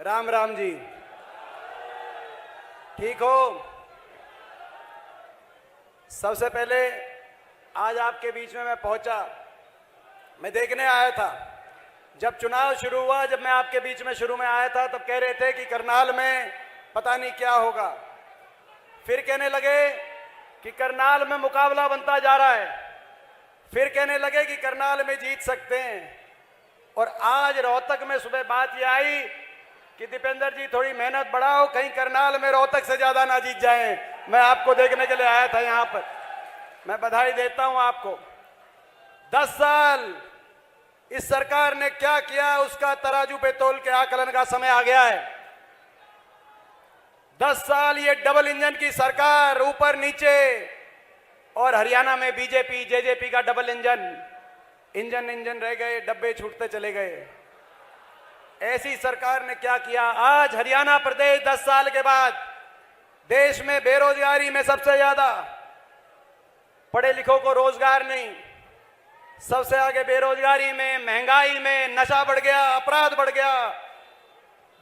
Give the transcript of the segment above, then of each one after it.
राम राम जी, ठीक हो? सबसे पहले आज आपके बीच में मैं पहुंचा, मैं देखने आया था। जब चुनाव शुरू हुआ, जब मैं आपके बीच में शुरू में आया था, तब कह रहे थे कि करनाल में पता नहीं क्या होगा। फिर कहने लगे कि करनाल में मुकाबला बनता जा रहा है। फिर कहने लगे कि करनाल में जीत सकते हैं। और आज रोहतक में सुबह बात यह आई कि दीपेंद्र जी थोड़ी मेहनत बढ़ाओ, कहीं करनाल में रोहतक से ज्यादा ना जीत जाएं। मैं आपको देखने के लिए आया था यहां पर। मैं बधाई देता हूं आपको। 10 साल इस सरकार ने क्या किया, उसका तराजू पे तोल के आकलन का समय आ गया है। 10 साल ये डबल इंजन की सरकार, ऊपर नीचे, और हरियाणा में बीजेपी जेजेपी का डबल इंजन रह गए, डब्बे छूटते चले गए। ऐसी सरकार ने क्या किया। आज हरियाणा प्रदेश 10 साल के बाद देश में बेरोजगारी में सबसे ज्यादा, पढ़े लिखों को रोजगार नहीं, सबसे आगे बेरोजगारी में, महंगाई में, नशा बढ़ गया, अपराध बढ़ गया,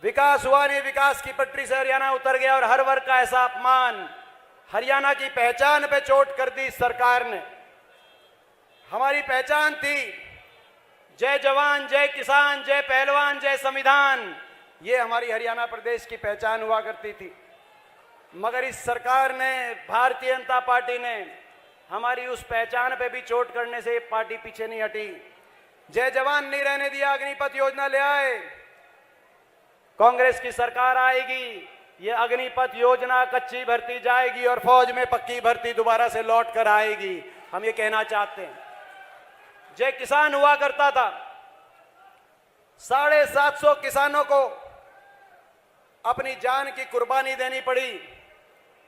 विकास हुआ नहीं, विकास की पटरी से हरियाणा उतर गया और हर वर्ग का ऐसा अपमान, हरियाणा की पहचान पे चोट कर दी सरकार ने। हमारी पहचान थी जय जवान, जय किसान, जय पहलवान, जय संविधान, ये हमारी हरियाणा प्रदेश की पहचान हुआ करती थी। मगर इस सरकार ने, भारतीय जनता पार्टी ने हमारी उस पहचान पे भी चोट करने से पार्टी पीछे नहीं हटी। जय जवान नहीं रहने दिया, अग्निपथ योजना ले आए। कांग्रेस की सरकार आएगी, ये अग्निपथ योजना कच्ची भर्ती जाएगी और फौज में पक्की भर्ती दोबारा से लौट कर आएगी। हम ये कहना चाहते हैं। जय किसान हुआ करता था, 750 किसानों को अपनी जान की कुर्बानी देनी पड़ी।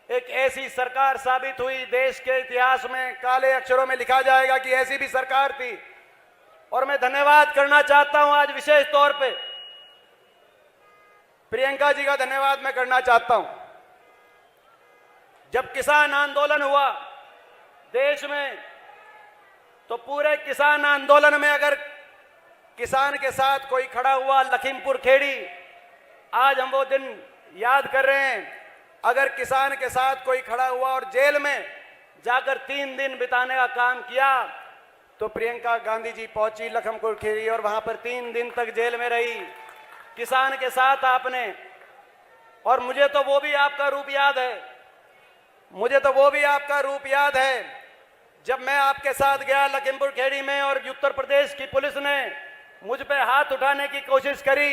एक ऐसी सरकार साबित हुई, देश के इतिहास में काले अक्षरों में लिखा जाएगा कि ऐसी भी सरकार थी। और मैं धन्यवाद करना चाहता हूं आज विशेष तौर पे, प्रियंका जी का धन्यवाद मैं करना चाहता हूं। जब किसान आंदोलन हुआ देश में, तो पूरे किसान आंदोलन में अगर किसान के साथ कोई खड़ा हुआ, लखीमपुर खेड़ी, आज हम वो दिन याद कर रहे हैं। अगर किसान के साथ कोई खड़ा हुआ और जेल में जाकर 3 दिन बिताने का काम किया, तो प्रियंका गांधी जी पहुंची लखीमपुर खेड़ी और वहां पर 3 दिन तक जेल में रही किसान के साथ आपने। और मुझे तो वो भी आपका रूप याद है, जब मैं आपके साथ गया लखीमपुर खेड़ी में और उत्तर प्रदेश की पुलिस ने मुझ पे हाथ उठाने की कोशिश करी,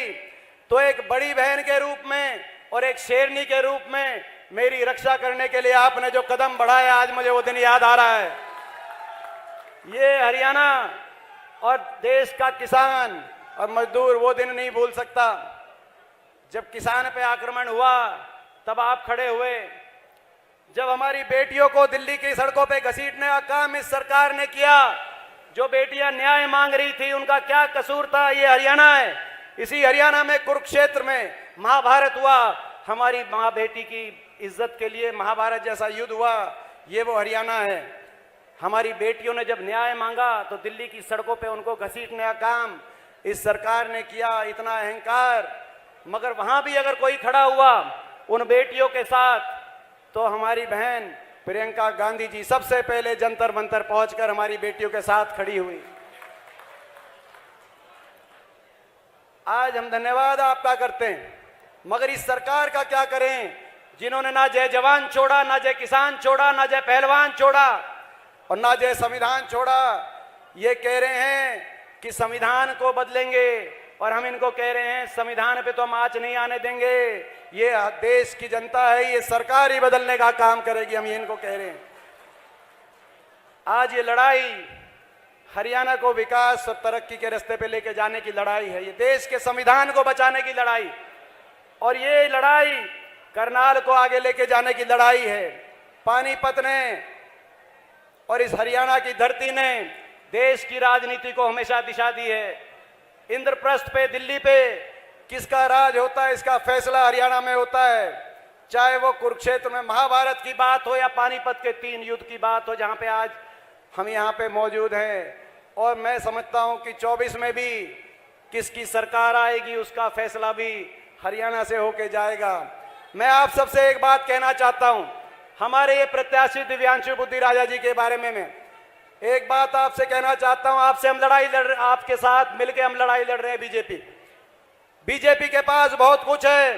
तो एक बड़ी बहन के रूप में और एक शेरनी के रूप में मेरी रक्षा करने के लिए आपने जो कदम बढ़ाया, आज मुझे वो दिन याद आ रहा है। ये हरियाणा और देश का किसान और मजदूर वो दिन नहीं भूल सकता। जब किसान पे आक्रमण हुआ तब आप खड़े हुए। जब हमारी बेटियों को दिल्ली की सड़कों पे घसीटने का काम इस सरकार ने किया, जो बेटियां न्याय मांग रही थी, उनका क्या कसूर था। ये हरियाणा है। इसी हरियाणा में कुरुक्षेत्र में महाभारत हुआ। हमारी मां बेटी की इज्जत के लिए महाभारत जैसा युद्ध हुआ, ये वो हरियाणा है। हमारी बेटियों ने जब न्याय मांगा तो दिल्ली की सड़कों पे उनको घसीटने का काम इस सरकार ने किया। इतना अहंकार। मगर वहां भी अगर कोई खड़ा हुआ उन बेटियों के साथ, तो हमारी बहन प्रियंका गांधी जी सबसे पहले जंतर मंतर पहुंचकर हमारी बेटियों के साथ खड़ी हुई। आज हम धन्यवाद आपका करते हैं। मगर इस सरकार का क्या करें, जिन्होंने ना जय जवान छोड़ा, ना जय किसान छोड़ा, ना जय पहलवान छोड़ा और ना जय संविधान छोड़ा। ये कह रहे हैं कि संविधान को बदलेंगे और हम इनको कह रहे हैं संविधान पे तो हम आंच नहीं आने देंगे। ये देश की जनता है, ये सरकार ही बदलने का काम करेगी, हम ये इनको कह रहे हैं। आज ये लड़ाई हरियाणा को विकास और तरक्की के रास्ते पे लेके जाने की लड़ाई है। ये देश के संविधान को बचाने की लड़ाई, और ये लड़ाई करनाल को आगे लेके जाने की लड़ाई है। पानीपत ने और इस हरियाणा की धरती ने देश की राजनीति को हमेशा दिशा दी है। इंद्रप्रस्थ पे, दिल्ली पे किसका राज होता है, इसका फैसला हरियाणा में होता है। चाहे वो कुरुक्षेत्र में महाभारत की बात हो या पानीपत के 3 युद्ध की बात हो, जहां पे आज हम यहाँ पे मौजूद हैं। और मैं समझता हूं कि 24 में भी किसकी सरकार आएगी उसका फैसला भी हरियाणा से होके जाएगा। मैं आप सबसे एक बात कहना चाहता हूं, हमारे ये प्रत्याशी दिव्यांशु बुद्धि राजा जी के बारे में मैं एक बात आपसे कहना चाहता हूं। आपसे हम लड़ाई लड़ रहे, आपके साथ मिलकर हम लड़ाई लड़ रहे हैं। बीजेपी के पास बहुत कुछ है।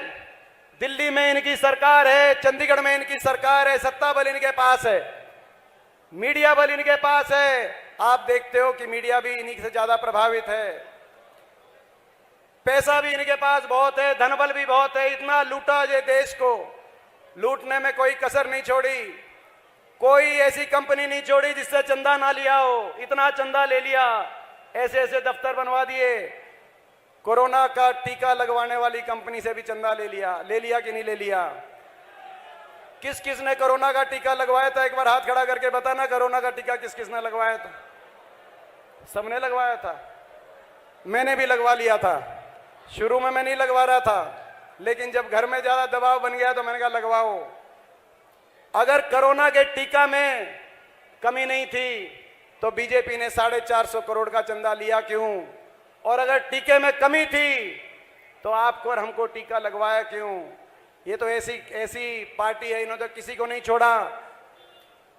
दिल्ली में इनकी सरकार है, चंडीगढ़ में इनकी सरकार है, सत्ता बल इनके पास है, मीडिया बल इनके पास है। आप देखते हो कि मीडिया भी इन्हीं से ज्यादा प्रभावित है। पैसा भी इनके पास बहुत है, धनबल भी बहुत है। इतना लूटा ये देश को, लूटने में कोई कसर नहीं छोड़ी। कोई ऐसी कंपनी नहीं छोड़ी जिससे चंदा ना लिया हो। इतना चंदा ले लिया, ऐसे ऐसे दफ्तर बनवा दिए। कोरोना का टीका लगवाने वाली कंपनी से भी चंदा ले लिया कि नहीं ले लिया? किस किस ने कोरोना का टीका लगवाया था? एक बार हाथ खड़ा करके बताना, कोरोना का टीका किस किस ने लगवाया था? सबने लगवाया था। मैंने भी लगवा लिया था। शुरू में मैं नहीं लगवा रहा था, लेकिन जब घर में ज्यादा दबाव बन गया तो मैंने कहा लगवाओ। अगर कोरोना के टीका में कमी नहीं थी तो बीजेपी ने 450 करोड़ का चंदा लिया क्यों? और अगर टीके में कमी थी तो आपको और हमको टीका लगवाया क्यों? ये तो ऐसी पार्टी है, इन्होंने तो किसी को नहीं छोड़ा।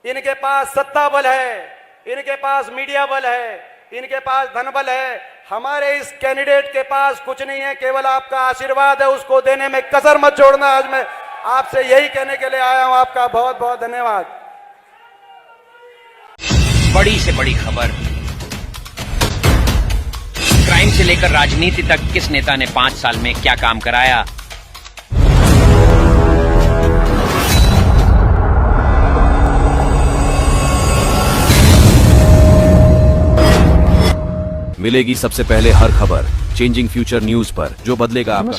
इनके पास सत्ता बल है, इनके पास मीडिया बल है, इनके पास धन बल है। हमारे इस कैंडिडेट के पास कुछ नहीं है, केवल आपका आशीर्वाद है। उसको देने में कसर मत छोड़ना। आज मैं आपसे यही कहने के लिए आया हूं। आपका बहुत बहुत धन्यवाद। बड़ी से बड़ी खबर, क्राइम से लेकर राजनीति तक किस नेता ने 5 साल में क्या काम कराया। मिलेगी सबसे पहले हर खबर चेंजिंग फ्यूचर न्यूज पर, जो बदलेगा आपका